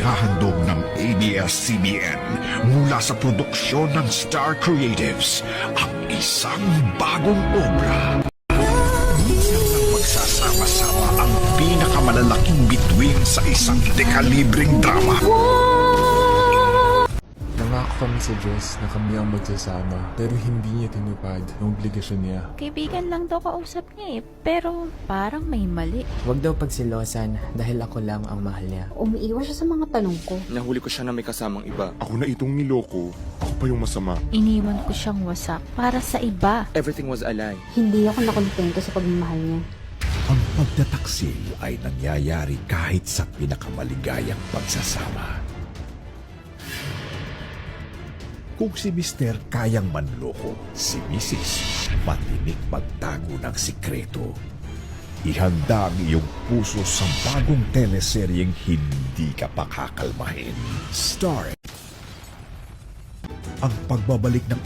Inihahandog ng ABS-CBN mula sa produksyon ng Star Creatives ang isang bagong obra. Minsan lang magsasama-sama ang pinakamalalaking bituin sa isang dekalibreng drama. Nangako kami sa Diyos na kami ang magsasama, pero hindi niya tinupad ang obligasyon niya. Kaibigan lang daw kausap niya pero parang may mali. Huwag daw pagsilosan dahil ako lang ang mahal niya. Umiiwas siya sa mga tanong ko. Nahuli ko siya na may kasamang iba. Ako na itong niloko. Ako pa yung masama. Iniwan ko siyang wasak para sa iba. Everything was a lie. Hindi ako nakontento sa pagmamahal niya. Ang pagtataksil ay nangyayari kahit sa pinakamaligayang pagsasama. Kung si Mister kayang manloko, si Mrs. matinik magtago ng sikreto. Ihanda ang iyong puso sa bagong teleseryeng hindi ka pakakalmahin. Starring ang pagbabalik ng